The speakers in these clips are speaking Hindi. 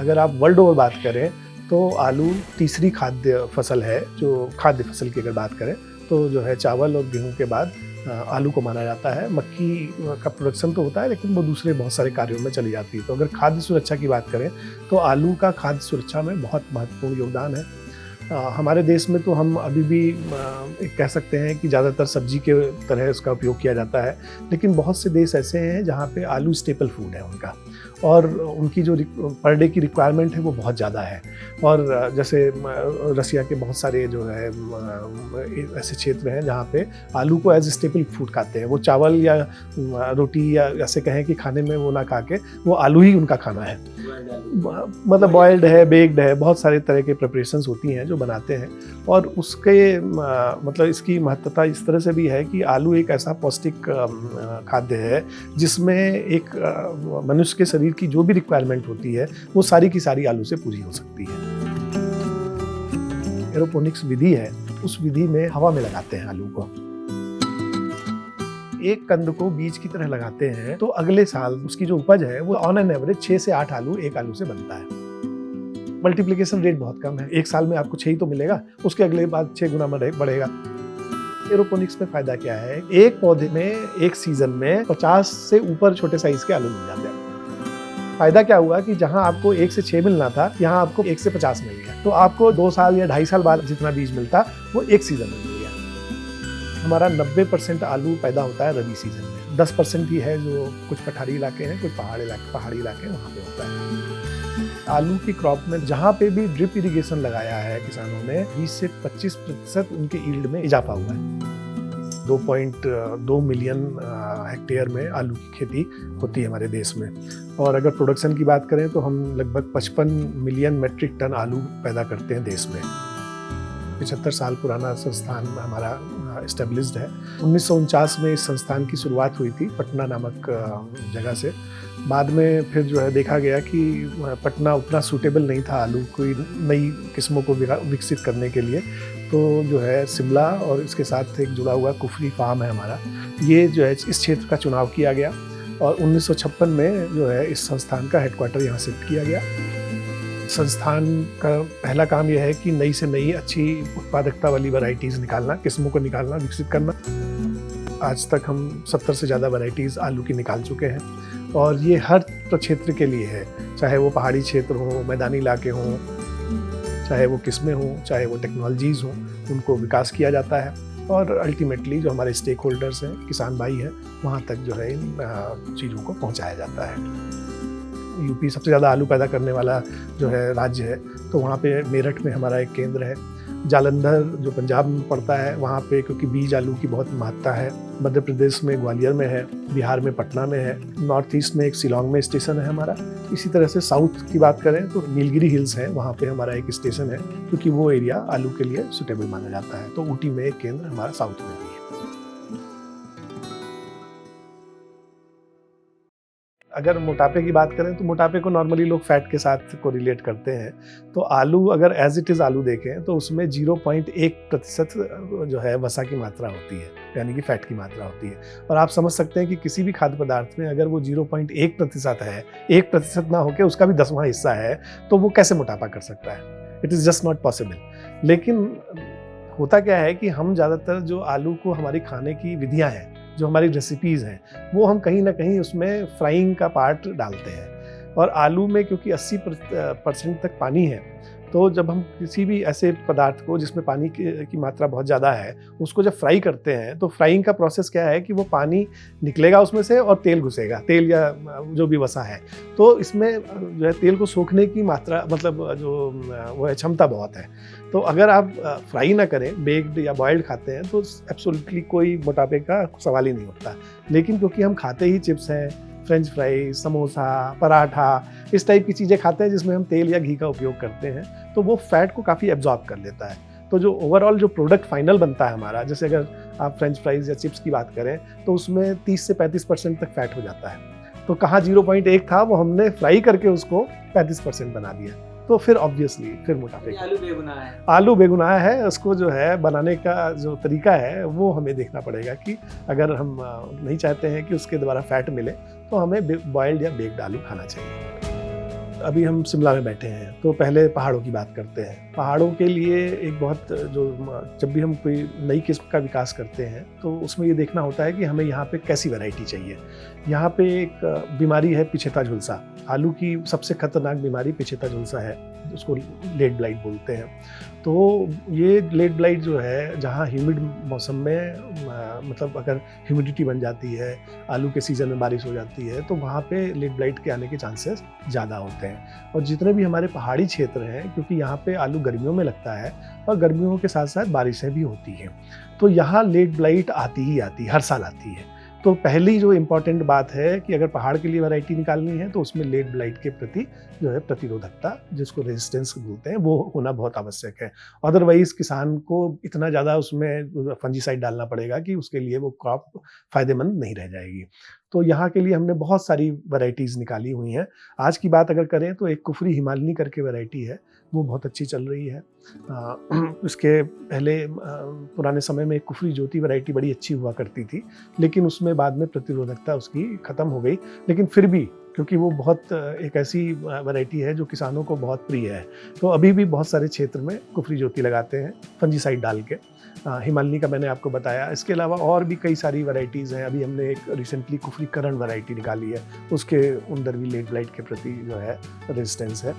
अगर आप वर्ल्ड ओवर बात करें तो आलू तीसरी खाद्य फसल है। जो खाद्य फसल की अगर बात करें तो जो है चावल और गेहूं के बाद आलू को माना जाता है। मक्की का प्रोडक्शन तो होता है लेकिन वो दूसरे बहुत सारे कार्यों में चली जाती है। तो अगर खाद्य सुरक्षा की बात करें तो आलू का खाद्य सुरक्षा में बहुत महत्वपूर्ण योगदान है। हमारे देश में तो हम अभी भी कह सकते हैं कि ज़्यादातर सब्जी के तरह इसका उपयोग किया जाता है, लेकिन बहुत से देश ऐसे हैं जहाँ पे आलू स्टेपल फूड है उनका, और उनकी जो पर डे की रिक्वायरमेंट है वो बहुत ज़्यादा है। और जैसे रसिया के बहुत सारे जो है ऐसे क्षेत्र हैं जहाँ पे आलू को एज स्टेपल फूड खाते हैं। वो चावल या रोटी या ऐसे कहें कि खाने में वो ना खा के वो आलू ही उनका खाना है। मतलब बॉयल्ड है, बेक्ड है, बहुत सारे तरह के प्रिपरेशंस होती हैं जो बनाते हैं। और उसके मतलब इसकी महत्वता इस तरह से भी है कि आलू एक ऐसा पौष्टिक खाद्य है जिसमें एक मनुष्य के शरीर की जो भी रिक्वायरमेंट होती है वो सारी की सारी आलू से पूरी हो सकती है। एरोपोनिक्स विधि है, उस विधि में हवा में लगाते हैं आलू को। एक कंद को बीज की तरह लगाते हैं तो अगले साल उसकी जो उपज है वो ऑन एन एवरेज 6 से 8 आलू एक आलू से बनता है। मल्टीप्लिकेशन रेट बहुत कम है, एक साल में आपको 6 ही तो मिलेगा, उसके अगले बाद 6 गुना बढ़ेगा। एरोपोनिक्स में फायदा क्या है, एक पौधे में एक सीजन में 50 से ऊपर छोटे साइज के आलू मिल जाते हैं। फायदा क्या हुआ कि जहां आपको 1 से 6 मिलना था यहां आपको 1 से 50 मिल गया। तो आपको 2 साल या 2.5 साल बाद जितना बीज मिलता वो एक सीजन में मिल गया। हमारा 90% आलू पैदा होता है रबी सीजन में, 10% ही है जो कुछ पठारी इलाके हैं, कुछ पहाड़ी इलाके वहाँ पे होता है। आलू की क्रॉप में जहाँ पे भी ड्रिप इरिगेशन लगाया है किसानों ने, 20 से 25% उनके यील्ड में इजाफा हुआ है। 2.2 मिलियन हेक्टेयर में आलू की खेती होती है हमारे देश में। और अगर प्रोडक्शन की बात करें तो हम लगभग 55 मिलियन मेट्रिक टन आलू पैदा करते हैं देश में। 75 साल पुराना संस्थान हमारा एस्टेब्लिश्ड है। 1949 में इस संस्थान की शुरुआत हुई थी पटना नामक जगह से। बाद में फिर जो है देखा गया कि पटना उतना सूटेबल नहीं था आलू कोई नई किस्मों को विकसित करने के लिए। तो जो है शिमला और इसके साथ एक जुड़ा हुआ कुफरी फार्म है हमारा, ये जो है इस क्षेत्र का चुनाव किया गया और 1956 में जो है इस संस्थान का हेडक्वार्टर यहाँ शिफ्ट किया गया। संस्थान का पहला काम यह है कि नई से नई अच्छी उत्पादकता वाली वैरायटीज़ निकालना, किस्मों को निकालना, विकसित करना। आज तक हम 70 से ज़्यादा वैरायटीज़ आलू की निकाल चुके हैं और ये हर क्षेत्र के लिए है, चाहे वो पहाड़ी क्षेत्र हो, मैदानी इलाके हों, चाहे वो किस्में हों, चाहे वो टेक्नोलॉजीज़ हों, उनको विकास किया जाता है और अल्टीमेटली जो हमारे स्टेक होल्डर्स हैं, किसान भाई हैं, वहाँ तक जो है इन चीज़ों को पहुँचाया जाता है। यूपी सबसे ज़्यादा आलू पैदा करने वाला जो है राज्य है, तो वहाँ पे मेरठ में हमारा एक केंद्र है। जालंधर जो पंजाब में पड़ता है वहाँ पे क्योंकि बीज आलू की बहुत महत्ता है। मध्य प्रदेश में ग्वालियर में है, बिहार में पटना में है, नॉर्थ ईस्ट में एक शिलोंग में स्टेशन है हमारा। इसी तरह से साउथ की बात करें तो नीलगिरी हिल्स है, वहाँ पे हमारा एक स्टेशन है क्योंकि वो एरिया आलू के लिए सुटेबल माना जाता है। तो ऊटी में एक केंद्र हमारा साउथ में भी है। अगर मोटापे की बात करें तो मोटापे को नॉर्मली लोग फैट के साथ को रिलेट करते हैं। तो आलू अगर एज इट इज़ आलू देखें तो उसमें 0.1% जो है वसा की मात्रा होती है, यानी कि फैट की मात्रा होती है। और आप समझ सकते हैं कि किसी भी खाद्य पदार्थ में अगर वो 0.1% है, 1% ना होकर उसका भी 10वां हिस्सा है, तो वो कैसे मोटापा कर सकता है? It is just not possible. लेकिन होता क्या है कि हम ज़्यादातर जो आलू को हमारी खाने की विधियाँ हैं, जो हमारी रेसिपीज़ हैं, वो हम कहीं ना कहीं उसमें फ्राइंग का पार्ट डालते हैं। और आलू में क्योंकि 80% तक पानी है, तो जब हम किसी भी ऐसे पदार्थ को जिसमें पानी की मात्रा बहुत ज़्यादा है उसको जब फ्राई करते हैं तो फ्राइंग का प्रोसेस क्या है कि वो पानी निकलेगा उसमें से और तेल घुसेगा, तेल या जो भी वसा है। तो इसमें जो है तेल को सोखने की मात्रा मतलब जो वो है क्षमता बहुत है। तो अगर आप फ्राई ना करें, बेक्ड या बॉयल्ड खाते हैं तो एब्सोल्युटली कोई मोटापे का सवाल ही नहीं उठता। लेकिन क्योंकि हम खाते ही चिप्स हैं, फ्रेंच फ्राई, समोसा, पराठा, इस टाइप की चीज़ें खाते हैं जिसमें हम तेल या घी का उपयोग करते हैं, तो वो फैट को काफ़ी एब्जॉर्ब कर लेता है। तो जो ओवरऑल जो प्रोडक्ट फाइनल बनता है हमारा, जैसे अगर आप फ्रेंच फ्राइज या चिप्स की बात करें तो उसमें 30 से 35% तक फैट हो जाता है। तो कहाँ 0.1 था वो हमने फ्राई करके उसको 35% बना दिया, तो फिर ऑब्वियसली फिर मोटापे आलू बेगुनाह है। उसको जो है बनाने का जो तरीका है वो हमें देखना पड़ेगा कि अगर हम नहीं चाहते हैं कि उसके द्वारा फैट मिले तो हमें बॉयल्ड या बेक्ड आलू खाना चाहिए। अभी हम शिमला में बैठे हैं, तो पहले पहाड़ों की बात करते हैं। पहाड़ों के लिए एक बहुत जब भी हम कोई नई किस्म का विकास करते हैं तो उसमें ये देखना होता है कि हमें यहाँ पे कैसी वैरायटी चाहिए। यहाँ पे एक बीमारी है पिछेता झुलसा। आलू की सबसे खतरनाक बीमारी पिछेता झुलसा है, उसको लेट ब्लाइट बोलते हैं। तो ये लेट ब्लाइट जो है, जहाँ ह्यूमिड मौसम में मतलब अगर ह्यूमिडिटी बन जाती है, आलू के सीज़न में बारिश हो जाती है, तो वहाँ पे लेट ब्लाइट के आने के चांसेस ज़्यादा होते हैं। और जितने भी हमारे पहाड़ी क्षेत्र हैं, क्योंकि यहाँ पे आलू गर्मियों में लगता है और गर्मियों के साथ साथ बारिशें भी होती हैं, तो यहाँ लेट ब्लाइट आती ही आती है, हर साल आती है। तो पहली जो इम्पॉर्टेंट बात है कि अगर पहाड़ के लिए वैरायटी निकालनी है तो उसमें लेट ब्लाइट के प्रति जो है प्रतिरोधकता, जिसको रेजिस्टेंस बोलते हैं, वो होना बहुत आवश्यक है। अदरवाइज किसान को इतना ज़्यादा उसमें फंजीसाइड डालना पड़ेगा कि उसके लिए वो क्रॉप फायदेमंद नहीं रह जाएगी। तो यहाँ के लिए हमने बहुत सारी वैरायटीज़ निकाली हुई हैं। आज की बात अगर करें तो एक कुफरी हिमालनी करके वैरायटी है, वो बहुत अच्छी चल रही है। उसके पहले पुराने समय में एक कुफरी ज्योति वैरायटी बड़ी अच्छी हुआ करती थी, लेकिन उसमें बाद में प्रतिरोधकता उसकी ख़त्म हो गई। लेकिन फिर भी क्योंकि वो बहुत एक ऐसी वैरायटी है जो किसानों को बहुत प्रिय है, तो अभी भी बहुत सारे क्षेत्र में कुफरी ज्योति लगाते हैं फंजीसाइड डाल के। हिमालनी का मैंने आपको बताया। इसके अलावा और भी कई सारी वैरायटीज़ हैं। अभी हमने एक रिसेंटली कुफरी करण वैरायटी निकाली है, उसके अंदर भी लेट ब्लाइट के प्रति जो है रेजिस्टेंस है।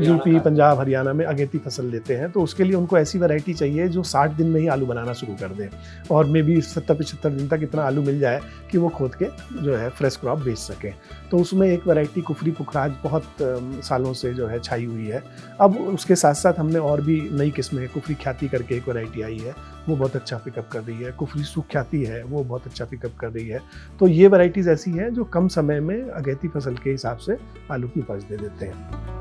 यूपी, पंजाब, हरियाणा में अगेती फसल लेते हैं, तो उसके लिए उनको ऐसी वैरायटी चाहिए जो 60 दिन में ही आलू बनाना शुरू कर दे और मे बी 70-75 दिन तक इतना आलू मिल जाए कि वो खोद के जो है फ्रेश क्रॉप बेच सकें। तो उसमें एक वैरायटी कुफरी पुखराज बहुत सालों से जो है छाई हुई है। अब उसके साथ साथ हमने और भी नई किस्में, कुफरी ख्याति करके एक वैरायटी आई है, वो बहुत अच्छा पिकअप कर रही है। कुफरी सुख्याति है, वो बहुत अच्छा पिकअप कर रही है। तो ये वैरायटीज़ ऐसी हैं जो कम समय में अगेती फसल के हिसाब से आलू की उपज दे देते हैं।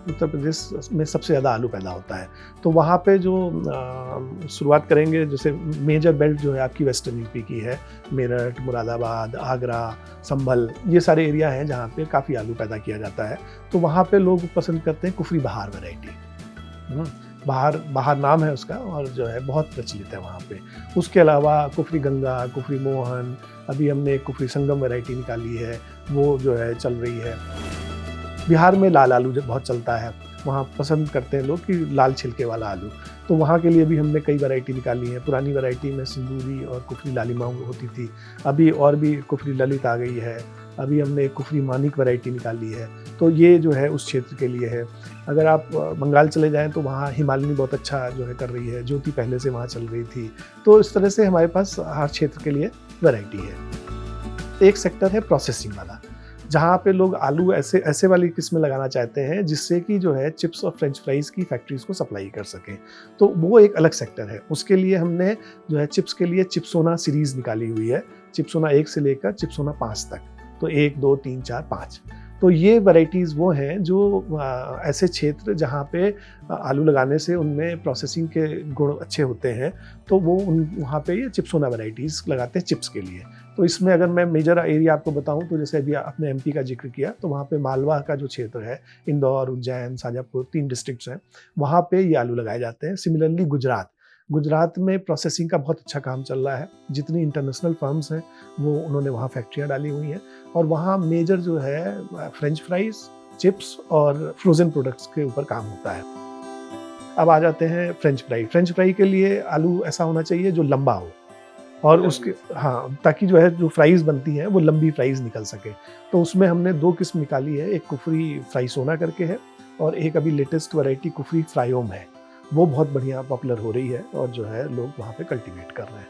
उत्तर प्रदेश में सबसे ज़्यादा आलू पैदा होता है, तो वहाँ पे जो शुरुआत करेंगे, जैसे मेजर बेल्ट जो है आपकी वेस्टर्न यूपी की है, मेरठ, मुरादाबाद, आगरा, संभल, ये सारे एरिया हैं जहाँ पे काफ़ी आलू पैदा किया जाता है। तो वहाँ पे लोग पसंद करते हैं कुफरी बहार वैरायटी। बहार नाम है उसका और जो है बहुत प्रचलित है वहाँ पे। उसके अलावा कुफरी गंगा, कुफरी मोहन, अभी हमने एक कुफरी संगम वैरायटी निकाली है, वो जो है चल रही है। बिहार में लाल आलू जो बहुत चलता है, वहाँ पसंद करते हैं लोग कि लाल छिलके वाला आलू, तो वहाँ के लिए भी हमने कई वैरायटी निकाली है। पुरानी वैरायटी में सिंदूरी और कुफरी लालिमा होती थी, अभी और भी कुफरी ललित आ गई है। अभी हमने एक कुफरी मानिक वैरायटी निकाली है, तो ये जो है उस क्षेत्र के लिए है। अगर आप बंगाल चले जाएँ तो वहाँ हिमालनी बहुत अच्छा जो है कर रही है, ज्योति पहले से वहाँ चल रही थी। तो इस तरह से हमारे पास हर क्षेत्र के लिए वैरायटी है। एक सेक्टर है प्रोसेसिंग वाला, जहाँ पे लोग आलू ऐसे वाली किस्में लगाना चाहते हैं जिससे कि जो है चिप्स और फ्रेंच फ्राइज़ की फैक्ट्रीज़ को सप्लाई कर सकें, तो वो एक अलग सेक्टर है। उसके लिए हमने जो है चिप्स के लिए चिप्सोना सीरीज़ निकाली हुई है, चिप्सोना 1 से लेकर चिप्सोना 5 तक, तो 1, 2, 3, 4, 5। तो ये वैरायटीज़ वो हैं जो ऐसे क्षेत्र जहाँ पे आलू लगाने से उनमें प्रोसेसिंग के गुण अच्छे होते हैं, तो वो वहाँ पे ये चिप्सोना वैरायटीज़ लगाते हैं चिप्स के लिए। तो इसमें अगर मैं मेजर एरिया आपको बताऊं तो जैसे अभी आपने एमपी का जिक्र किया, तो वहाँ पे मालवा का जो क्षेत्र है, इंदौर, उज्जैन, शाजापुर, 3 डिस्ट्रिक्ट्स हैं, वहाँ पे ये आलू लगाए जाते हैं। सिमिलरली गुजरात में प्रोसेसिंग का बहुत अच्छा काम चल रहा है। जितनी इंटरनेशनल फर्म्स हैं वो उन्होंने वहाँ फैक्ट्रियाँ डाली हुई हैं और वहाँ मेजर जो है फ्रेंच फ्राइज़, चिप्स और फ्रोज़न प्रोडक्ट्स के ऊपर काम होता है। अब आ जाते हैं फ्रेंच फ्राई के लिए आलू ऐसा होना चाहिए जो लंबा हो और उसके ताकि जो है जो फ्राइज़ बनती हैं वो लंबी फ्राइज़ निकल सके। तो उसमें हमने 2 किस्म निकाली है, एक कुफरी फ्राई सोना करके है और एक अभी लेटेस्ट वैरायटी कुफरी फ्रायोम है, वो बहुत बढ़िया पॉपुलर हो रही है और जो है लोग वहाँ पे कल्टीवेट कर रहे हैं।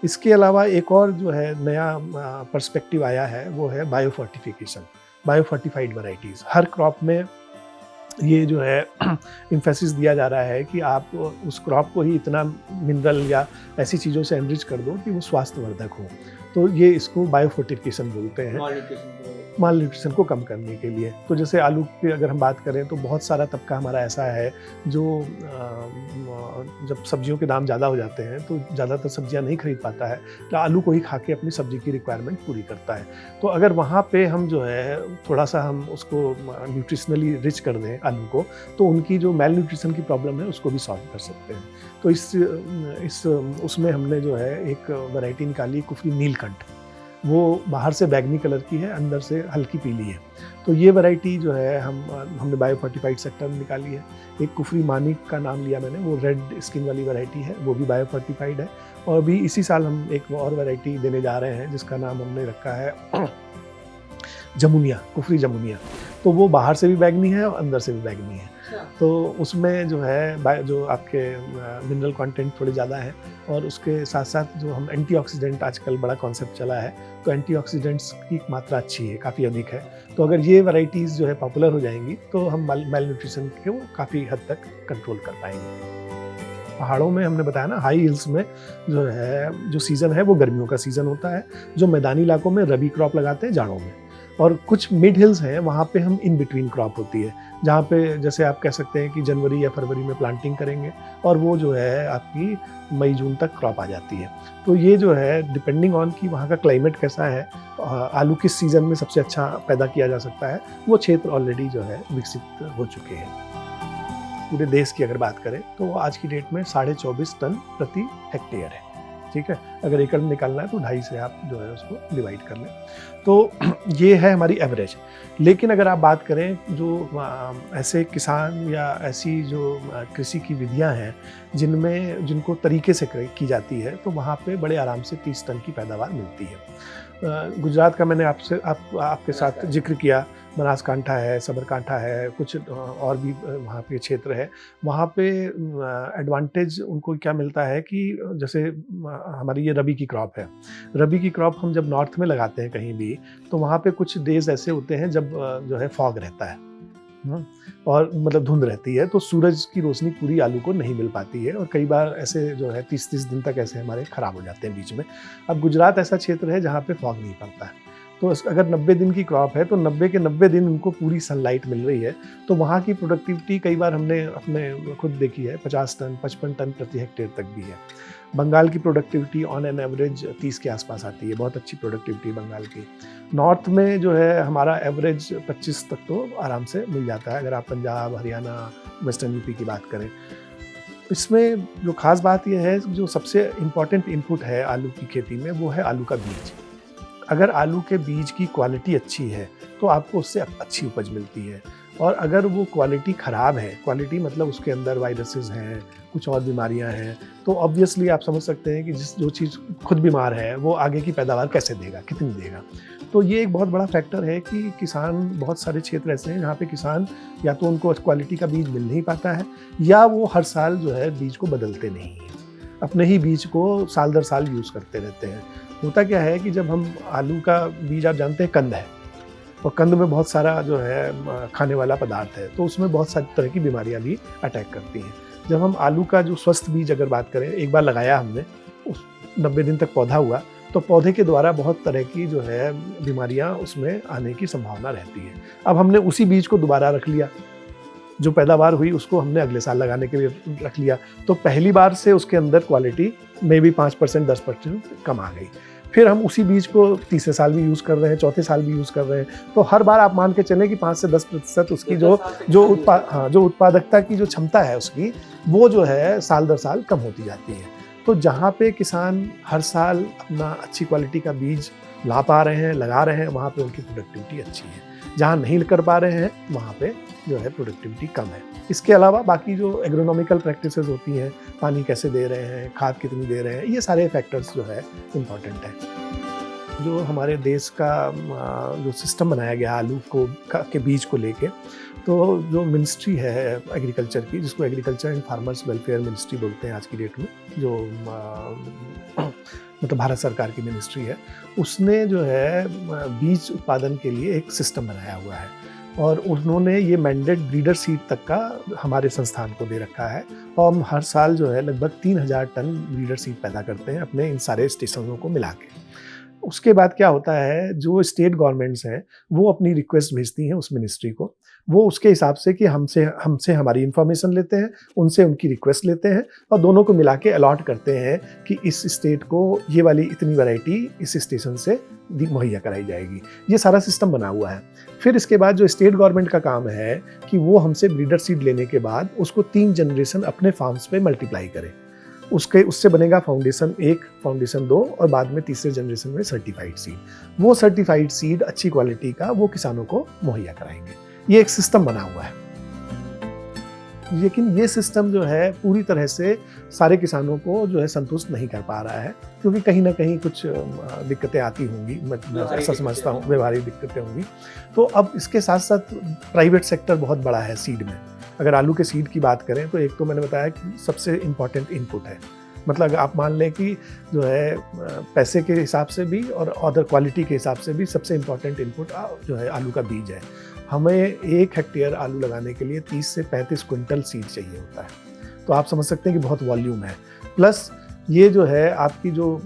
इसके अलावा एक और जो है नया पर्सपेक्टिव आया है, वो है बायोफर्टिफाइड वैरायटीज़। हर क्रॉप में ये जो है एम्फेसिस दिया जा रहा है कि आप उस क्रॉप को ही इतना मिनरल या ऐसी चीज़ों से एनरिच कर दो कि वो स्वास्थ्यवर्धक हो, तो ये इसको बायोफोर्टिफिकेशन बोलते हैं, माल न्यूट्रिशन को कम करने के लिए। तो जैसे आलू की अगर हम बात करें तो बहुत सारा तबका हमारा ऐसा है जो जब सब्जियों के दाम ज़्यादा हो जाते हैं तो ज़्यादातर सब्जियां नहीं खरीद पाता है, तो आलू को ही खा के अपनी सब्जी की रिक्वायरमेंट पूरी करता है। तो अगर वहाँ पे हम जो है थोड़ा सा हम उसको न्यूट्रिशनली रिच कर दें आलू को, तो उनकी जो मेल न्यूट्रिशन की प्रॉब्लम है उसको भी सॉल्व कर सकते हैं। तो उसमें हमने जो है एक वैरायटी निकाली कुफरी नीलकंठ। वो बाहर से बैगनी कलर की है, अंदर से हल्की पीली है। तो ये वैरायटी जो है हमने बायो फोर्टिफाइड सेक्टर में निकाली है। एक कुफरी मानिक का नाम लिया मैंने, वो रेड स्किन वाली वैरायटी है, वो भी बायो फोर्टिफाइड है। और अभी इसी साल हम एक और वैरायटी देने जा रहे हैं जिसका नाम हमने रखा है जमुनिया, कुफरी जमुनिया। तो वो बाहर से भी बैगनी है और अंदर से भी बैगनी है। तो उसमें जो है जो आपके मिनरल कंटेंट थोड़े ज़्यादा है, और उसके साथ साथ जो हम एंटीऑक्सीडेंट, आजकल बड़ा कॉन्सेप्ट चला है, तो एंटीऑक्सीडेंट्स की मात्रा अच्छी है, काफ़ी अधिक है। तो अगर ये वैरायटीज़ जो है पॉपुलर हो जाएंगी तो हम मेल न्यूट्रिशन को काफ़ी हद तक कंट्रोल कर पाएंगे। पहाड़ों में हमने बताया ना, हाई हिल्स में जो सीज़न है वो गर्मियों का सीज़न होता है। जो मैदानी इलाकों में रबी क्रॉप लगाते हैं जाड़ों में, और कुछ मिड हिल्स हैं वहाँ पे हम इन बिटवीन क्रॉप होती है, जहाँ पे जैसे आप कह सकते हैं कि जनवरी या फरवरी में प्लांटिंग करेंगे और वो जो है आपकी मई जून तक क्रॉप आ जाती है। तो ये जो है डिपेंडिंग ऑन कि वहाँ का क्लाइमेट कैसा है, आलू किस सीज़न में सबसे अच्छा पैदा किया जा सकता है, वो क्षेत्र ऑलरेडी जो है विकसित हो चुके हैं। पूरे देश की अगर बात करें तो आज की डेट में 24.5 टन प्रति हेक्टेयर है। ठीक है, अगर एकड़ में निकालना है तो 2.5 से आप जो है उसको डिवाइड कर लें। तो ये है हमारी एवरेज। लेकिन अगर आप बात करें जो ऐसे किसान या ऐसी जो कृषि की विधियां हैं जिनको तरीके से की जाती है, तो वहाँ पे बड़े आराम से 30 टन की पैदावार मिलती है। गुजरात का मैंने आपके साथ जिक्र किया, बनासकांठा है, साबरकांठा है, कुछ और भी वहाँ पे क्षेत्र है। वहाँ पे एडवांटेज उनको क्या मिलता है कि जैसे हमारी ये रबी की क्रॉप है। रबी की क्रॉप हम जब नॉर्थ में लगाते हैं कहीं भी, तो वहाँ पे कुछ डेज ऐसे होते हैं जब जो है फॉग रहता है, और मतलब धुंध रहती है, तो सूरज की रोशनी पूरी आलू को नहीं मिल पाती है, और कई बार ऐसे जो है 30 दिन तक ऐसे हमारे खराब हो जाते हैं बीच में। अब गुजरात ऐसा क्षेत्र है जहाँ पे फॉग नहीं पड़ता है, तो अगर 90 दिन की क्रॉप है तो 90 के 90 दिन उनको पूरी सनलाइट मिल रही है, तो वहाँ की प्रोडक्टिविटी कई बार हमने अपने खुद देखी है, 50 टन 55 टन प्रति हेक्टेयर तक भी है। बंगाल की प्रोडक्टिविटी ऑन एन एवरेज 30 के आसपास आती है, बहुत अच्छी प्रोडक्टिविटी बंगाल की। नॉर्थ में जो है हमारा एवरेज 25 तक तो आराम से मिल जाता है, अगर आप पंजाब, हरियाणा, वेस्टर्न यूपी की बात करें। इसमें जो खास बात यह है, जो सबसे इम्पॉर्टेंट इनपुट है आलू की खेती में, वो है आलू का बीज। अगर आलू के बीज की क्वालिटी अच्छी है तो आपको उससे अच्छी उपज मिलती है, और अगर वो क्वालिटी ख़राब है, क्वालिटी मतलब उसके अंदर वायरसेस हैं, कुछ और बीमारियां हैं, तो ऑब्वियसली आप समझ सकते हैं कि जो चीज़ खुद बीमार है वो आगे की पैदावार कैसे देगा, कितनी देगा। तो ये एक बहुत बड़ा फैक्टर है कि किसान, बहुत सारे क्षेत्र ऐसे हैं जहाँ पे किसान या तो उनको क्वालिटी का बीज मिल नहीं पाता है, या वो हर साल जो है बीज को बदलते नहीं हैं, अपने ही बीज को साल दर साल यूज़ करते रहते हैं। होता क्या है कि जब हम आलू का बीज, आप जानते हैं कंद है, और कंद में बहुत सारा जो है खाने वाला पदार्थ है, तो उसमें बहुत सारी तरह की बीमारियां भी अटैक करती हैं। जब हम आलू का जो स्वस्थ बीज अगर बात करें, एक बार लगाया हमने, उस 90 दिन तक पौधा हुआ, तो पौधे के द्वारा बहुत तरह की जो है बीमारियां उसमें आने की संभावना रहती है। अब हमने उसी बीज को दोबारा रख लिया, जो पैदावार हुई उसको हमने अगले साल लगाने के लिए रख लिया, तो पहली बार से उसके अंदर क्वालिटी में भी 5% 10% कम आ गई। फिर हम उसी बीज को तीसरे साल भी यूज़ कर रहे हैं, चौथे साल भी यूज़ कर रहे हैं, तो हर बार आप मान के चलें कि 5 से 10% उसकी जो उत्पादकता की जो क्षमता है उसकी, वो जो है साल दर साल कम होती जाती है। तो जहाँ पे किसान हर साल अपना अच्छी क्वालिटी का बीज ला पा रहे हैं, लगा रहे हैं, वहाँ पे उनकी प्रोडक्टिविटी अच्छी है। जहाँ नहीं कर पा रहे हैं वहाँ पे जो है प्रोडक्टिविटी कम है। इसके अलावा बाकी जो एग्रोनॉमिकल प्रैक्टिसेस होती हैं, पानी कैसे दे रहे हैं, खाद कितनी दे रहे हैं, ये सारे फैक्टर्स जो है इम्पॉर्टेंट है। जो हमारे देश का जो सिस्टम बनाया गया आलू के बीज को लेके, तो जो मिनिस्ट्री है एग्रीकल्चर की, जिसको agriculture and farmers welfare ministry बोलते हैं आज की डेट में, जो मतलब भारत सरकार की मिनिस्ट्री है, उसने जो है बीज उत्पादन के लिए एक सिस्टम बनाया हुआ है, और उन्होंने ये मैंडेट ब्रीडर सीड तक का हमारे संस्थान को दे रखा है, और हम हर साल जो है लगभग 3000 टन ब्रीडर सीड पैदा करते हैं अपने इन सारे स्टेशनों को मिला के। उसके बाद क्या होता है, जो स्टेट गवर्नमेंट्स हैं वो अपनी रिक्वेस्ट भेजती हैं उस मिनिस्ट्री को, वो उसके हिसाब से कि हमसे हमारी इन्फॉर्मेशन लेते हैं, उनसे उनकी रिक्वेस्ट लेते हैं, और दोनों को मिला के अलॉट करते हैं कि इस स्टेट को ये वाली इतनी वैरायटी इस स्टेशन से मुहैया कराई जाएगी। ये सारा सिस्टम बना हुआ है। फिर इसके बाद जो स्टेट गवर्नमेंट का काम है कि वो हमसे ब्रीडर सीड लेने के बाद उसको 3 जनरेशन अपने फार्म्स पे मल्टीप्लाई करे। उससे बनेगा फाउंडेशन 1, फाउंडेशन 2 और बाद में तीसरे जनरेशन में सर्टिफाइड सीड। वो सर्टिफाइड सीड अच्छी क्वालिटी का वो किसानों को मुहैया कराएंगे। ये एक सिस्टम बना हुआ है, लेकिन ये सिस्टम जो है पूरी तरह से सारे किसानों को जो है संतुष्ट नहीं कर पा रहा है, क्योंकि कहीं ना कहीं कुछ दिक्कतें आती होंगी, मैं ऐसा समझता हूँ, व्यवहारिक दिक्कतें होंगी। तो अब इसके साथ साथ प्राइवेट सेक्टर बहुत बड़ा है सीड में। अगर आलू के सीड की बात करें तो एक तो मैंने बताया कि सबसे इम्पॉर्टेंट इनपुट है, मतलब आप मान लें कि जो है पैसे के हिसाब से भी और अदर क्वालिटी के हिसाब से भी सबसे इम्पॉर्टेंट इनपुट जो है आलू का बीज है। हमें 1 हेक्टेयर आलू लगाने के लिए 30 से 35 क्विंटल सीड चाहिए होता है, तो आप समझ सकते हैं कि बहुत वॉल्यूम है। प्लस ये जो है आपकी जो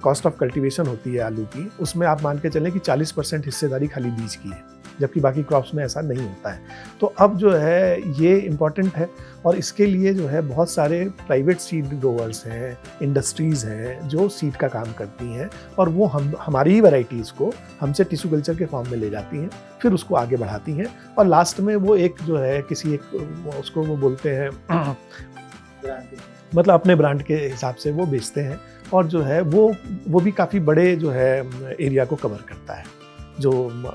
कॉस्ट ऑफ कल्टीवेशन होती है आलू की, उसमें आप मान के चलें कि 40% हिस्सेदारी खाली बीज की है, जबकि बाकी क्रॉप्स में ऐसा नहीं होता है। तो अब जो है ये इम्पॉर्टेंट है, और इसके लिए जो है बहुत सारे प्राइवेट सीड ग्रोवर्स हैं, इंडस्ट्रीज़ हैं जो सीड का काम करती हैं, और वो हमारी ही वैरायटीज़ को हमसे टिश्यू कल्चर के फॉर्म में ले जाती हैं, फिर उसको आगे बढ़ाती हैं, और लास्ट में वो एक जो है किसी एक उसको वो बोलते हैं मतलब अपने ब्रांड के हिसाब से वो बेचते हैं, और जो है वो भी काफ़ी बड़े जो है एरिया को कवर करता है। जो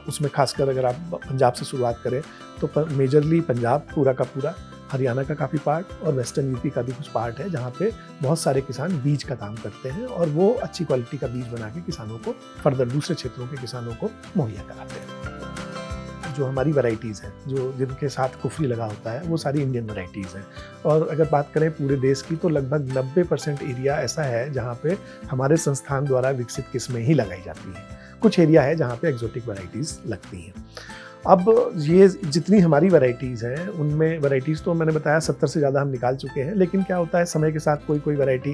उसमें खासकर अगर आप पंजाब से शुरुआत करें तो मेजरली पंजाब पूरा का पूरा, हरियाणा का काफ़ी पार्ट और वेस्टर्न यूपी का भी कुछ पार्ट है, जहाँ पे बहुत सारे किसान बीज का काम करते हैं, और वो अच्छी क्वालिटी का बीज बना के किसानों को फर्दर दूसरे क्षेत्रों के किसानों को मुहैया कराते हैं। जो हमारी वैरायटीज़ हैं, जो जिनके साथ कुफरी लगा होता है, वो सारी इंडियन वैरायटीज़ हैं। और अगर बात करें पूरे देश की तो लगभग 90% एरिया ऐसा है जहाँ पे हमारे संस्थान द्वारा विकसित किस्में ही लगाई जाती हैं। कुछ एरिया है जहाँ पे एग्जोटिक वैरायटीज़ लगती हैं। अब ये जितनी हमारी वैरायटीज़ हैं, उनमें वैरायटीज़ तो मैंने बताया 70 से ज़्यादा हम निकाल चुके हैं, लेकिन क्या होता है समय के साथ कोई वैरायटी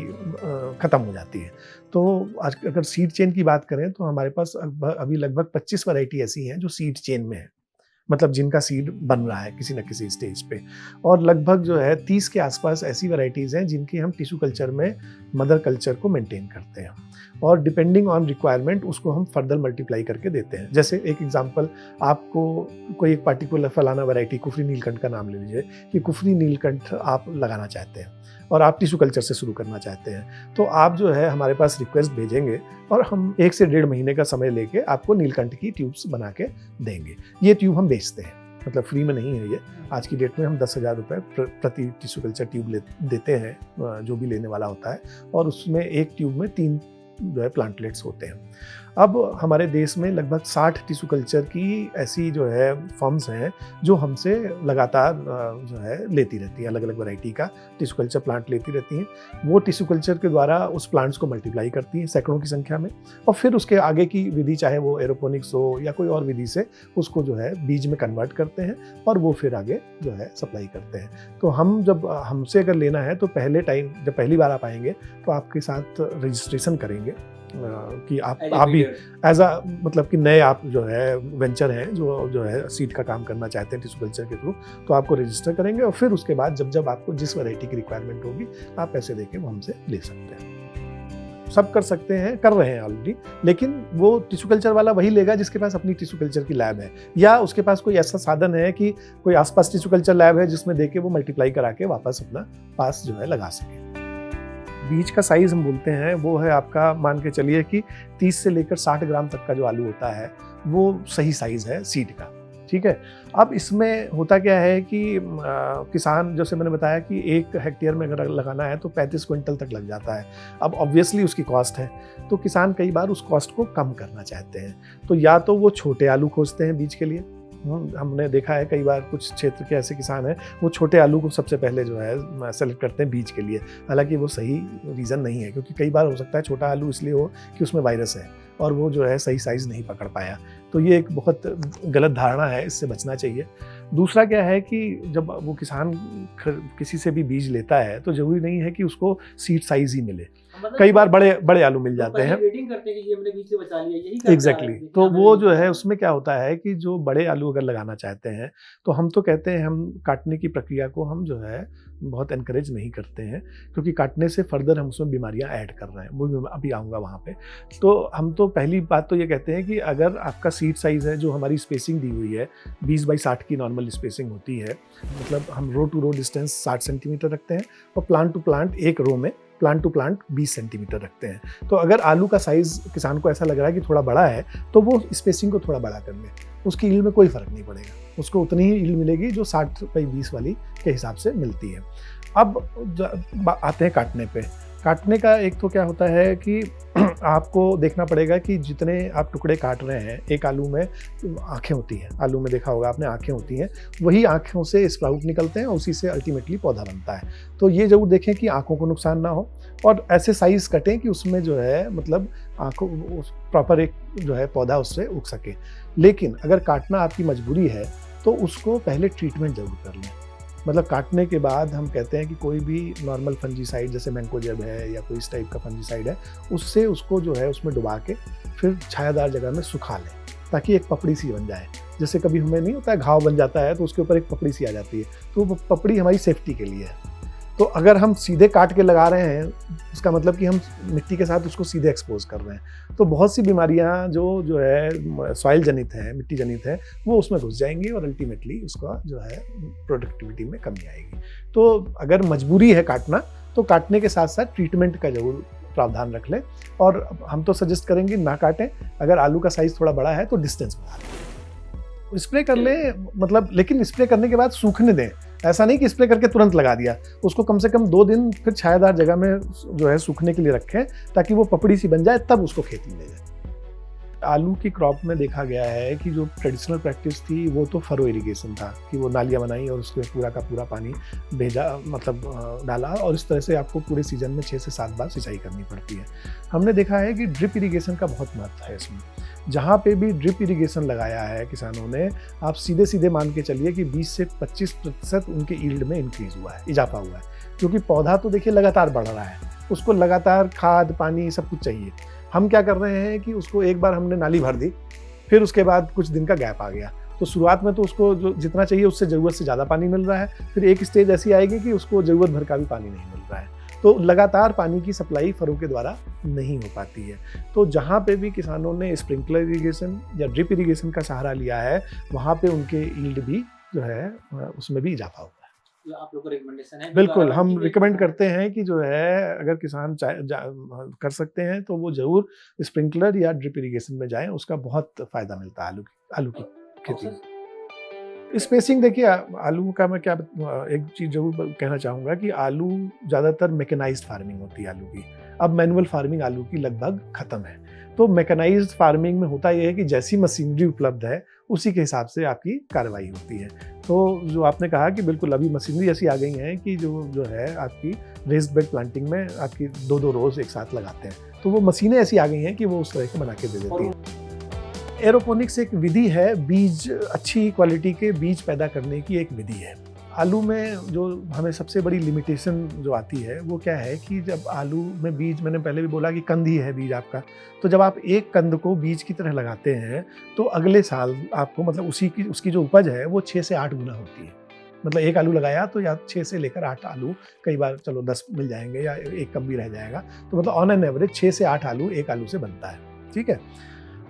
ख़त्म हो जाती है। तो आज अगर सीड चेन की बात करें तो हमारे पास अभी लगभग 25 वैरायटी ऐसी हैं जो सीड चेन में है, मतलब जिनका सीड बन रहा है किसी न किसी स्टेज पे, और लगभग जो है 30 के आसपास ऐसी वैरायटीज़ हैं जिनकी हम टिश्यू कल्चर में मदर कल्चर को मेंटेन करते हैं, और डिपेंडिंग ऑन रिक्वायरमेंट उसको हम फर्दर मल्टीप्लाई करके देते हैं। जैसे एक एग्जांपल, आपको कोई एक पार्टिकुलर फलाना वैरायटी कुफरी नीलकंठ का नाम ले लीजिए कि कुफरी नीलकंठ आप लगाना चाहते हैं और आप टिश्यू कल्चर से शुरू करना चाहते हैं, तो आप जो है हमारे पास रिक्वेस्ट भेजेंगे और हम 1 से 1.5 महीने का समय लेके आपको नीलकंठ की ट्यूब्स बना के देंगे। ये ट्यूब हम बेचते हैं, मतलब फ्री में नहीं है ये। आज की डेट में हम 10,000 रुपये प्रति टिश्यू कल्चर ट्यूब देते हैं जो भी लेने वाला होता है, और उसमें एक ट्यूब में 3 जो है प्लांटलेट्स होते हैं। अब हमारे देश में लगभग 60 टिश्यू कल्चर की ऐसी जो है फर्म्स हैं जो हमसे लगातार जो है लेती रहती हैं, अलग अलग वैरायटी का टिश्यू कल्चर प्लांट लेती रहती हैं। वो टिश्यू कल्चर के द्वारा उस प्लांट्स को मल्टीप्लाई करती हैं सैकड़ों की संख्या में, और फिर उसके आगे की विधि चाहे वो एरोपोनिक्स हो या कोई और विधि से उसको जो है बीज में कन्वर्ट करते हैं, और वो फिर आगे जो है सप्लाई करते हैं। तो हम जब हमसे अगर लेना है तो जब पहली बार आप आएंगे तो आपके साथ रजिस्ट्रेशन करेंगे कि आप भी एज अ मतलब कि नए आप जो है वेंचर हैं जो है सीड का काम करना चाहते हैं टिश्यू कल्चर के थ्रू, तो आपको रजिस्टर करेंगे, और फिर उसके बाद जब आपको जिस वैरायटी की रिक्वायरमेंट होगी आप पैसे देके वो हमसे ले सकते हैं। सब कर सकते हैं, कर रहे हैं ऑलरेडी, लेकिन वो टिश्यू कल्चर वाला वही लेगा जिसके पास अपनी टिश्यू कल्चर की लैब है, या उसके पास कोई ऐसा साधन है कि कोई आसपास टिश्यू कल्चर लैब है जिसमें देके वो मल्टीप्लाई करा के वापस अपना पास जो है लगा सके। बीज का साइज़ हम बोलते हैं वो है आपका, मान के चलिए कि 30 से लेकर 60 ग्राम तक का जो आलू होता है वो सही साइज़ है सीड का, ठीक है। अब इसमें होता क्या है कि किसान, जैसे मैंने बताया कि 1 हेक्टेयर में अगर लगाना है तो 35 क्विंटल तक लग जाता है। अब ऑब्वियसली उसकी कॉस्ट है, तो किसान कई बार उस कॉस्ट को कम करना चाहते हैं, तो या तो वो छोटे आलू खोजते हैं बीज के लिए। हमने देखा है कई बार कुछ क्षेत्र के ऐसे किसान हैं वो छोटे आलू को सबसे पहले जो है सेलेक्ट करते हैं बीज के लिए, हालांकि वो सही रीज़न नहीं है, क्योंकि कई बार हो सकता है छोटा आलू इसलिए हो कि उसमें वायरस है और वो जो है सही साइज़ नहीं पकड़ पाया, तो ये एक बहुत गलत धारणा है, इससे बचना चाहिए। दूसरा क्या है कि जब वो किसान किसी से भी बीज लेता है तो ज़रूरी नहीं है कि उसको सीड साइज़ ही मिले, कई बार बड़े आलू मिल जाते हैं, वेटिंग करते हैं कि ये हमने बीज से बचा लिया, यही एग्जैक्टली। तो वो जो है उसमें क्या होता है कि जो बड़े आलू अगर लगाना चाहते हैं तो हम तो कहते हैं हम काटने की प्रक्रिया को हम जो है बहुत एनकरेज नहीं करते हैं, क्योंकि काटने से फर्दर हम उसमें बीमारियां ऐड कर रहे हैं, वो मैं अभी आऊँगा वहाँ पे। तो हम तो पहली बात तो ये कहते हैं कि अगर आपका सीड साइज़ है, जो हमारी स्पेसिंग दी हुई है 20 बाई 60 की नॉर्मल स्पेसिंग होती है, मतलब हम रो टू रो डिस्टेंस 60 सेंटीमीटर रखते हैं, और प्लांट टू प्लांट एक रो में प्लांट टू प्लांट 20 सेंटीमीटर रखते हैं। तो अगर आलू का साइज़ किसान को ऐसा लग रहा है कि थोड़ा बड़ा है तो वो स्पेसिंग को थोड़ा बड़ा कर ले, उसकी ईल्ड में कोई फ़र्क नहीं पड़ेगा, उसको उतनी ही ईल्ड मिलेगी जो 60/20 वाली के हिसाब से मिलती है। अब आते हैं काटने पे। काटने का एक तो क्या होता है कि आपको देखना पड़ेगा कि जितने आप टुकड़े काट रहे हैं, एक आलू में आँखें होती हैं, आलू में देखा होगा आपने आँखें होती हैं, वही आँखों से स्प्राउट निकलते हैं और उसी से अल्टीमेटली पौधा बनता है। तो ये ज़रूर देखें कि आँखों को नुकसान ना हो और ऐसे साइज़ कटें कि उसमें जो है मतलब आँखों प्रॉपर एक जो है पौधा उससे उग सके। लेकिन अगर काटना आपकी मजबूरी है तो उसको पहले ट्रीटमेंट ज़रूर कर लें। मतलब काटने के बाद हम कहते हैं कि कोई भी नॉर्मल फंजीसाइड जैसे मैंकोजेब है या कोई इस टाइप का फंजीसाइड है, उससे उसको जो है उसमें डुबा के फिर छायादार जगह में सुखा लें ताकि एक पपड़ी सी बन जाए। जैसे कभी हमें नहीं होता है घाव बन जाता है तो उसके ऊपर एक पपड़ी सी आ जाती है, तो वो पपड़ी हमारी सेफ्टी के लिए है। तो अगर हम सीधे काट के लगा रहे हैं उसका मतलब कि हम मिट्टी के साथ उसको सीधे एक्सपोज कर रहे हैं, तो बहुत सी बीमारियां जो है सॉइल जनित है, मिट्टी जनित है, वो उसमें घुस जाएंगी और अल्टीमेटली उसका जो है प्रोडक्टिविटी में कमी आएगी। तो अगर मजबूरी है काटना तो काटने के साथ साथ ट्रीटमेंट का जरूर प्रावधान रख लें और हम तो सजेस्ट करेंगे ना काटें। अगर आलू का साइज़ थोड़ा बड़ा है तो डिस्टेंस बढ़ा लें, स्प्रे कर लें, मतलब लेकिन स्प्रे करने के बाद सूखने दें। ऐसा नहीं कि स्प्रे करके तुरंत लगा दिया, उसको कम से कम 2 दिन फिर छायादार जगह में जो है सूखने के लिए रखें ताकि वो पपड़ी सी बन जाए, तब उसको खेत में ले जाएं। आलू की क्रॉप में देखा गया है कि जो ट्रेडिशनल प्रैक्टिस थी वो तो फरो इरिगेशन था कि वो नालियाँ बनाई और उसमें पूरा का पूरा पानी भेजा, मतलब डाला, और इस तरह से आपको पूरे सीजन में 6 से 7 बार सिंचाई करनी पड़ती है। हमने देखा है कि ड्रिप इरिगेशन का बहुत महत्व है इसमें। जहाँ पे भी ड्रिप इरिगेशन लगाया है किसानों ने, आप सीधे सीधे मान के चलिए कि 20 से 25% उनके ईल्ड में इंक्रीज हुआ है, इजाफा हुआ है, क्योंकि पौधा तो देखिए लगातार बढ़ रहा है, उसको लगातार खाद पानी सब कुछ चाहिए। हम क्या कर रहे हैं कि उसको एक बार हमने नाली भर दी, फिर उसके बाद कुछ दिन का गैप आ गया, तो शुरुआत में तो उसको जो जितना चाहिए उससे ज़रूरत से ज़्यादा पानी मिल रहा है, फिर एक स्टेज ऐसी आएगी कि उसको ज़रूरत भर का भी पानी नहीं मिल रहा है, तो लगातार पानी की सप्लाई फरों के द्वारा नहीं हो पाती है। तो जहाँ पे भी किसानों ने स्प्रिंकलर इरिगेशन या ड्रिप इरिगेशन का सहारा लिया है, वहाँ पे उनके ईल्ड भी जो है उसमें भी इजाफा हुआ है। आप लोग को रिकमेंडेशन है? बिल्कुल, हम रिकमेंड करते हैं कि जो है अगर किसान कर सकते हैं तो वो ज़रूर स्प्रिंकलर या ड्रिप इरिगेशन में जाएँ, उसका बहुत फ़ायदा मिलता है आलू की खेती में। स्पेसिंग देखिए, आलू का मैं क्या एक चीज़ ज़रूर कहना चाहूँगा कि आलू ज़्यादातर मैकेनाइज्ड फार्मिंग होती है आलू की। अब मैनुअल फार्मिंग आलू की लगभग ख़त्म है। तो मैकेनाइज्ड फार्मिंग में होता ये है कि जैसी मशीनरी उपलब्ध है उसी के हिसाब से आपकी कार्रवाई होती है। तो जो आपने कहा कि बिल्कुल अभी मशीनरी ऐसी आ गई हैं कि जो है आपकी रेस्ड बेड प्लांटिंग में आपकी 2-2 रोज़ एक साथ लगाते हैं, तो वो मशीनें ऐसी आ गई हैं कि वो उस तरह के बना के दे देती हैं। एरोपोनिक्स एक विधि है, बीज अच्छी क्वालिटी के बीज पैदा करने की एक विधि है। आलू में जो हमें सबसे बड़ी लिमिटेशन जो आती है वो क्या है कि जब आलू में बीज, मैंने पहले भी बोला कि कंद ही है बीज आपका, तो जब आप एक कंद को बीज की तरह लगाते हैं तो अगले साल आपको मतलब उसकी जो उपज है वो 6 से 8 गुना होती है। मतलब एक आलू लगाया तो या 6 से लेकर 8 आलू, कई बार चलो 10 मिल जाएंगे या एक कम भी रह जाएगा, तो मतलब ऑन एन एवरेज 6 से 8 आलू एक आलू से बनता है। ठीक है,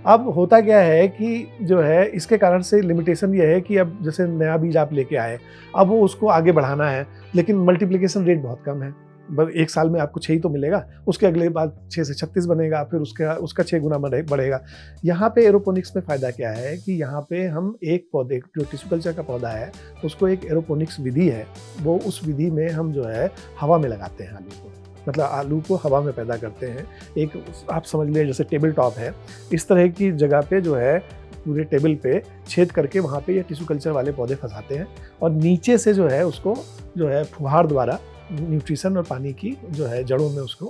अब होता क्या है कि जो है इसके कारण से लिमिटेशन ये है कि अब जैसे नया बीज आप लेके आए, अब वो उसको आगे बढ़ाना है, लेकिन मल्टीप्लिकेशन रेट बहुत कम है। बस एक साल में आपको 6 ही तो मिलेगा, उसके अगले बाद 6 से 36 बनेगा, फिर उसका 6 गुना बढ़ेगा। यहाँ पे एरोपोनिक्स में फ़ायदा क्या है कि यहाँ पे हम एक पौधे, जो टिश्यू कल्चर का पौधा है, उसको एक एरोपोनिक्स विधि है, वो उस विधि में हम जो है हवा में लगाते हैं आलू को, मतलब आलू को हवा में पैदा करते हैं। एक आप समझ लीजिए जैसे टेबल टॉप है, इस तरह की जगह पे जो है पूरे टेबल पे छेद करके वहाँ पे ये टिश्यू कल्चर वाले पौधे फंसाते हैं और नीचे से जो है उसको जो है फुहार द्वारा न्यूट्रिशन और पानी की जो है जड़ों में उसको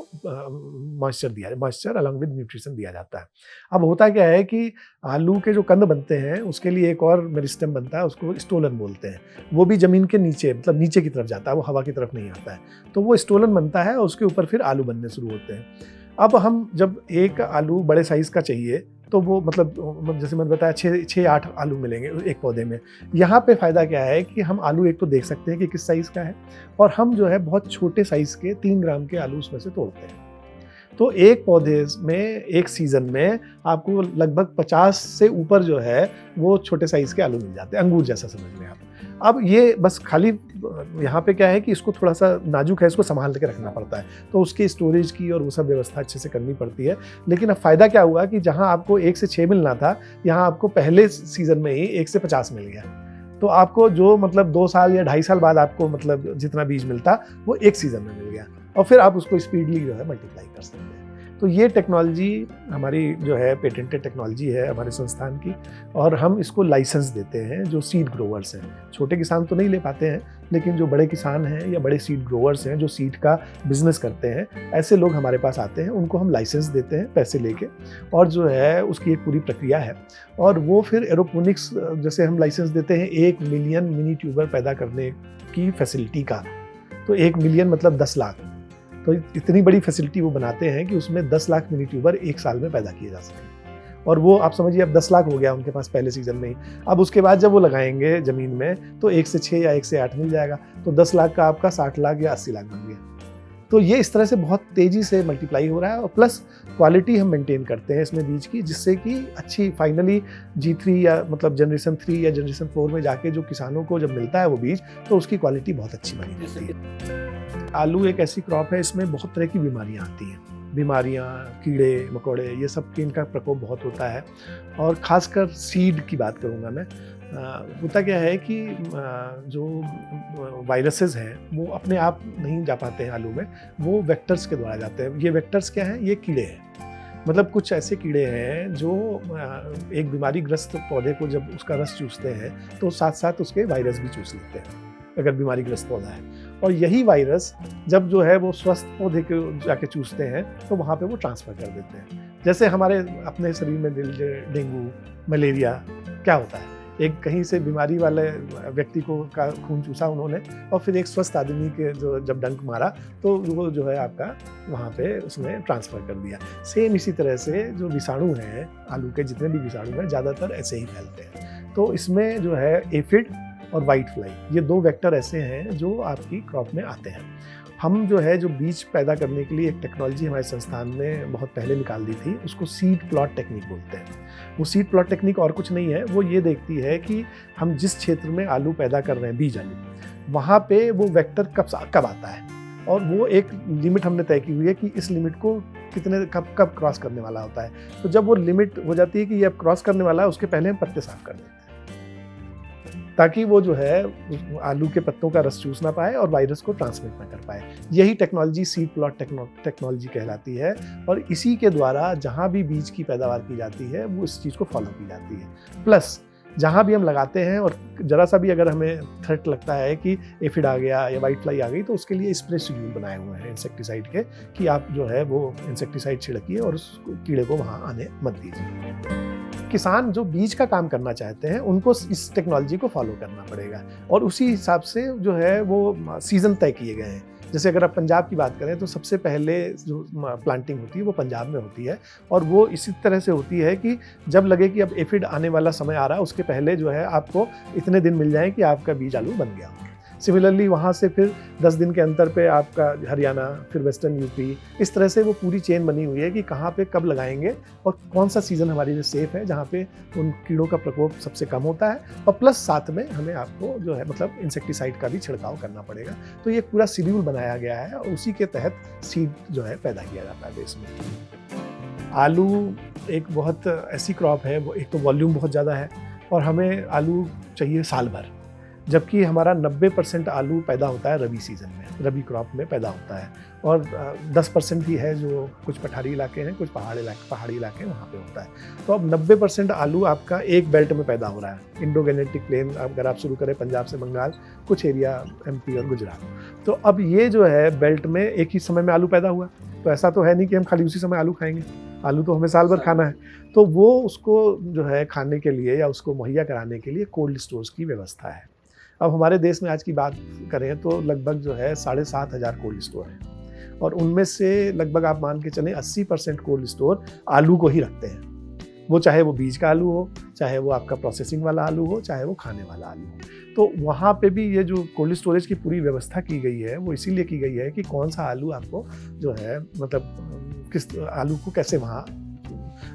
मॉइस्चर अलॉन्ग विद न्यूट्रिशन दिया जाता है। अब होता क्या है कि आलू के जो कंद बनते हैं उसके लिए एक और मेरिस्टेम बनता है, उसको स्टोलन बोलते हैं। वो भी ज़मीन के नीचे, मतलब नीचे की तरफ जाता है, वो हवा की तरफ नहीं आता है, तो वो स्टोलन बनता है और उसके ऊपर फिर आलू बनने शुरू होते हैं। अब हम जब एक आलू बड़े साइज़ का चाहिए तो वो मतलब जैसे मैंने बताया 6-8 आलू मिलेंगे एक पौधे में। यहाँ पे फ़ायदा क्या है कि हम आलू एक तो देख सकते हैं कि किस साइज़ का है, और हम जो है बहुत छोटे साइज़ के 3 ग्राम के आलू उसमें से तोड़ते हैं। तो एक पौधे में एक सीज़न में आपको लगभग 50 से ऊपर जो है वो छोटे साइज़ के आलू मिल जाते हैं, अंगूर जैसा समझ लें आप। अब ये बस खाली यहाँ पे क्या है कि इसको थोड़ा सा नाजुक है, इसको संभाल के रखना पड़ता है, तो उसकी स्टोरेज की और वो सब व्यवस्था अच्छे से करनी पड़ती है। लेकिन अब फ़ायदा क्या हुआ कि जहाँ आपको 1 से 6 मिलना था, यहाँ आपको पहले सीज़न में ही 1 से 50 मिल गया। तो आपको जो मतलब 2 साल या 2.5 साल बाद आपको मतलब जितना बीज मिलता वो एक सीज़न में मिल गया, और फिर आप उसको स्पीडली जो है मल्टीप्लाई कर सकते हैं। तो ये टेक्नोलॉजी हमारी जो है पेटेंटेड टेक्नोलॉजी है हमारे संस्थान की, और हम इसको लाइसेंस देते हैं जो सीड ग्रोवर्स हैं। छोटे किसान तो नहीं ले पाते हैं, लेकिन जो बड़े किसान हैं या बड़े सीड ग्रोवर्स हैं जो सीड का बिजनेस करते हैं, ऐसे लोग हमारे पास आते हैं, उनको हम लाइसेंस देते हैं पैसे लेके, और जो है उसकी एक पूरी प्रक्रिया है। और वो फिर एरोपोनिक्स, जैसे हम लाइसेंस देते हैं 1 मिलियन मिनी ट्यूबर पैदा करने की फैसिलिटी का, तो 1 मिलियन मतलब 10 लाख, तो इतनी बड़ी फैसिलिटी वो बनाते हैं कि उसमें 10 लाख मिनी ट्यूबर 1 साल में पैदा किए जा सकें। और वो आप समझिए अब 10 लाख हो गया उनके पास पहले सीजन में ही। अब उसके बाद जब वो लगाएंगे ज़मीन में तो 1 से 6 या 1 से 8 मिल जाएगा, तो 10 लाख का आपका 60 लाख या 80 लाख बन गया। तो ये इस तरह से बहुत तेज़ी से मल्टीप्लाई हो रहा है, और प्लस क्वालिटी हम मेंटेन करते हैं इसमें बीज की, जिससे कि अच्छी फाइनली G3 या मतलब जनरेशन 3 या जनरेशन 4 में जाके जो किसानों को जब मिलता है वो बीज, तो उसकी क्वालिटी बहुत अच्छी बनी रहती है। आलू एक ऐसी क्रॉप है, इसमें बहुत तरह की बीमारियां आती हैं, बीमारियां, कीड़े मकोड़े, ये सब की इनका प्रकोप बहुत होता है। और ख़ासकर सीड की बात करूँगा मैं, होता क्या है कि जो वायरसेस हैं वो अपने आप नहीं जा पाते हैं आलू में, वो वेक्टर्स के द्वारा जाते हैं। ये वेक्टर्स क्या हैं? ये कीड़े हैं, मतलब कुछ ऐसे कीड़े हैं जो एक बीमारीग्रस्त पौधे को जब उसका रस चूसते हैं तो साथ साथ उसके वायरस भी चूस लेते हैं अगर बीमारीग्रस्त पौधा है। और यही वायरस जब जो है वो स्वस्थ पौधे को जाके चूसते हैं तो वहाँ पे वो ट्रांसफ़र कर देते हैं। जैसे हमारे अपने शरीर में डेंगू, मलेरिया क्या होता है, एक कहीं से बीमारी वाले व्यक्ति को का खून चूसा उन्होंने, और फिर एक स्वस्थ आदमी के जो जब डंक मारा तो वो जो है आपका वहाँ पे उसने ट्रांसफ़र कर दिया। सेम इसी तरह से जो विषाणु हैं, आलू के जितने भी विषाणु हैं ज़्यादातर ऐसे ही फैलते हैं। तो इसमें जो है एफिड और वाइट फ्लाई, ये 2 वेक्टर ऐसे हैं जो आपकी क्रॉप में आते हैं। हम जो है जो बीज पैदा करने के लिए एक टेक्नोलॉजी हमारे संस्थान ने बहुत पहले निकाल दी थी, उसको सीड प्लॉट टेक्निक बोलते हैं। वो सीड प्लॉट टेक्निक और कुछ नहीं है, वो ये देखती है कि हम जिस क्षेत्र में आलू पैदा कर रहे हैं, बीज आलू, वहाँ पे वो वेक्टर कब आता है, और वो एक लिमिट हमने तय की हुई है कि इस लिमिट को कितने कब क्रॉस करने वाला होता है। तो जब वो लिमिट हो जाती है कि ये अब क्रॉस करने वाला है, उसके पहले हम पत्ते साफ कर देते हैं, ताकि वो जो है आलू के पत्तों का रस चूस ना पाए और वायरस को ट्रांसमिट ना कर पाए। यही टेक्नोलॉजी सीड प्लॉट टेक्नोलॉजी कहलाती है, और इसी के द्वारा जहाँ भी बीज की पैदावार की जाती है वो इस चीज़ को फॉलो की जाती है। प्लस जहाँ भी हम लगाते हैं और ज़रा सा भी अगर हमें थ्रेट लगता है कि एफिड आ गया या वाइट फ्लाई आ गई, तो उसके लिए स्प्रे शेड्यूल बनाए हुए हैं इंसेक्टिसाइड के, कि आप जो है वो इंसेक्टिसाइड छिड़किए और उस कीड़े को वहाँ आने मत दीजिए। किसान जो बीज का काम करना चाहते हैं उनको इस टेक्नोलॉजी को फॉलो करना पड़ेगा, और उसी हिसाब से जो है वो सीज़न तय किए गए हैं। जैसे अगर आप पंजाब की बात करें तो सबसे पहले जो प्लांटिंग होती है वो पंजाब में होती है, और वो इसी तरह से होती है कि जब लगे कि अब एफिड आने वाला समय आ रहा है, उसके पहले जो है आपको इतने दिन मिल जाए कि आपका बीज आलू बन गया हो। सिमिलरली वहाँ से फिर 10 दिन के अंतर पे आपका हरियाणा, फिर वेस्टर्न यूपी, इस तरह से वो पूरी चेन बनी हुई है कि कहाँ पे कब लगाएंगे और कौन सा सीज़न हमारे लिए सेफ़ है, जहाँ पे उन कीड़ों का प्रकोप सबसे कम होता है, और प्लस साथ में हमें आपको जो है मतलब इंसेक्टिसाइड का भी छिड़काव करना पड़ेगा। तो ये पूरा शेड्यूल बनाया गया है, और उसी के तहत सीड जो है पैदा किया जाता है देश में। आलू एक बहुत ऐसी क्रॉप है, वो एक तो वॉल्यूम बहुत ज़्यादा है, और हमें आलू चाहिए साल भर, जबकि हमारा 90% आलू पैदा होता है रबी सीज़न में, रबी क्रॉप में पैदा होता है, और 10% ही है जो कुछ पठारी इलाके हैं, कुछ पहाड़ी इलाके वहाँ पे होता है। तो अब 90% आलू आपका एक बेल्ट में पैदा हो रहा है। इंडो-गैनेटिक प्लेन अगर आप शुरू करें पंजाब से बंगाल, कुछ एरिया MP और गुजरात, तो अब ये जो है बेल्ट में एक ही समय में आलू पैदा हुआ, तो ऐसा तो है नहीं कि हम खाली उसी समय आलू खाएंगे, आलू तो हमें साल भर खाना है। तो वो उसको जो है खाने के लिए या उसको मुहैया कराने के लिए कोल्ड स्टोर्स की व्यवस्था है। अब हमारे देश में आज की बात करें तो लगभग जो है 7,500 कोल्ड स्टोर हैं, और उनमें से लगभग आप मान के चलें 80% कोल्ड स्टोर आलू को ही रखते हैं। वो चाहे वो बीज का आलू हो, चाहे वो आपका प्रोसेसिंग वाला आलू हो, चाहे वो खाने वाला आलू हो। तो वहाँ पे भी ये जो कोल्ड स्टोरेज की पूरी व्यवस्था की गई है वो इसीलिए की गई है कि कौन सा आलू आपको जो है मतलब किस आलू को कैसे वहाँ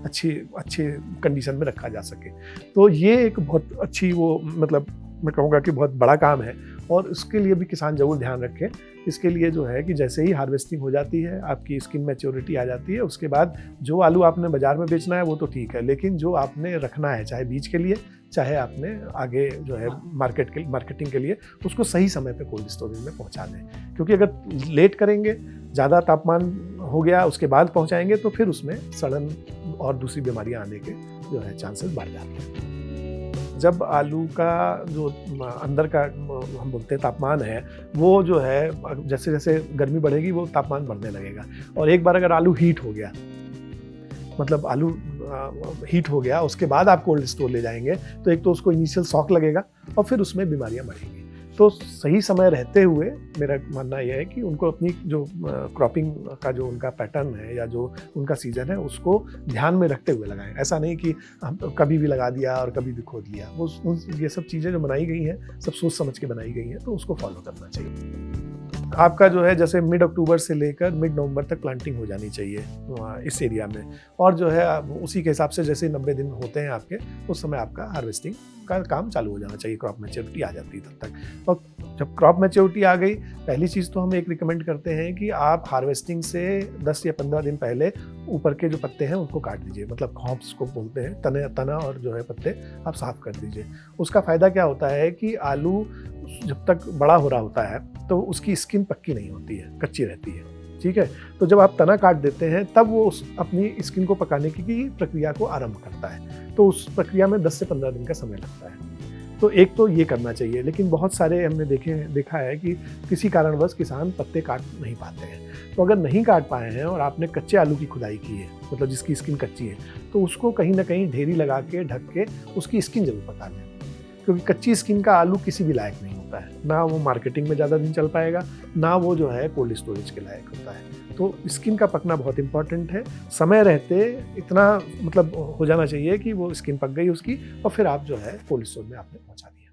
अच्छे कंडीशन में रखा जा सके। तो ये एक बहुत अच्छी वो मतलब मैं कहूँगा कि बहुत बड़ा काम है, और इसके लिए भी किसान जरूर ध्यान रखें। इसके लिए जो है कि जैसे ही हार्वेस्टिंग हो जाती है, आपकी स्किन मैच्योरिटी आ जाती है, उसके बाद जो आलू आपने बाजार में बेचना है वो तो ठीक है, लेकिन जो आपने रखना है चाहे बीज के लिए चाहे आपने आगे जो है मार्केटिंग के लिए, उसको सही समय पे कोल्ड स्टोरेज में पहुंचा दें। क्योंकि अगर लेट करेंगे, ज़्यादा तापमान हो गया उसके बाद पहुंचाएंगे तो फिर उसमें सड़न और दूसरी बीमारियां आने के जो है चांसेस बढ़ जाते हैं। जब आलू का जो अंदर का हम बोलते हैं तापमान है, वो जो है जैसे जैसे गर्मी बढ़ेगी वो तापमान बढ़ने लगेगा। और एक बार अगर आलू हीट हो गया, मतलब आलू हीट हो गया, उसके बाद आप कोल्ड स्टोर ले जाएंगे तो एक तो उसको इनिशियल शॉक लगेगा और फिर उसमें बीमारियां बढ़ेंगी। तो सही समय रहते हुए मेरा मानना यह है कि उनको अपनी जो क्रॉपिंग का जो उनका पैटर्न है या जो उनका सीजन है उसको ध्यान में रखते हुए लगाएं। ऐसा नहीं कि हम कभी भी लगा दिया और कभी भी खोद लिया। वो ये सब चीज़ें जो बनाई गई हैं सब सोच समझ के बनाई गई हैं, तो उसको फॉलो करना चाहिए। आपका जो है जैसे मिड अक्टूबर से लेकर मिड नवंबर तक प्लांटिंग हो जानी चाहिए इस एरिया में, और जो है उसी के हिसाब से जैसे 90 दिन होते हैं आपके, उस समय आपका हार्वेस्टिंग का काम चालू हो जाना चाहिए। क्रॉप मैच्योरिटी आ जाती है तब तक। और जब क्रॉप मैच्योरिटी आ गई, पहली चीज़ तो हम एक रिकमेंड करते हैं कि आप हार्वेस्टिंग से 10 या 15 दिन पहले ऊपर के जो पत्ते हैं उनको काट दीजिए, मतलब खॉप्स को बोलते हैं, तना और जो है पत्ते आप साफ कर दीजिए। उसका फ़ायदा क्या होता है कि आलू जब तक बड़ा हो रहा होता है तो उसकी स्किन पक्की नहीं होती है, कच्ची रहती है, ठीक है। तो जब आप तना काट देते हैं तब वो अपनी स्किन को पकाने की प्रक्रिया को आरंभ करता है, तो उस प्रक्रिया में 10 से 15 दिन का समय लगता है। तो एक तो ये करना चाहिए, लेकिन बहुत सारे हमने देखा है कि किसी कारणवश किसान पत्ते काट नहीं पाते हैं। तो अगर नहीं काट पाए हैं और आपने कच्चे आलू की खुदाई की है, मतलब जिसकी स्किन कच्ची है, तो उसको कहीं ना कहीं ढेरी लगा के ढक के उसकी स्किन जरूर पका लें, क्योंकि कच्ची स्किन का आलू किसी भी लायक नहीं होता है। ना वो मार्केटिंग में ज़्यादा दिन चल पाएगा, ना वो जो है कोल्ड स्टोरेज के लायक होता है। तो स्किन का पकना बहुत इंपॉर्टेंट है। समय रहते इतना मतलब हो जाना चाहिए कि वो स्किन पक गई उसकी, और फिर आप जो है कोल्ड स्टोर में आपने पहुंचा दिया।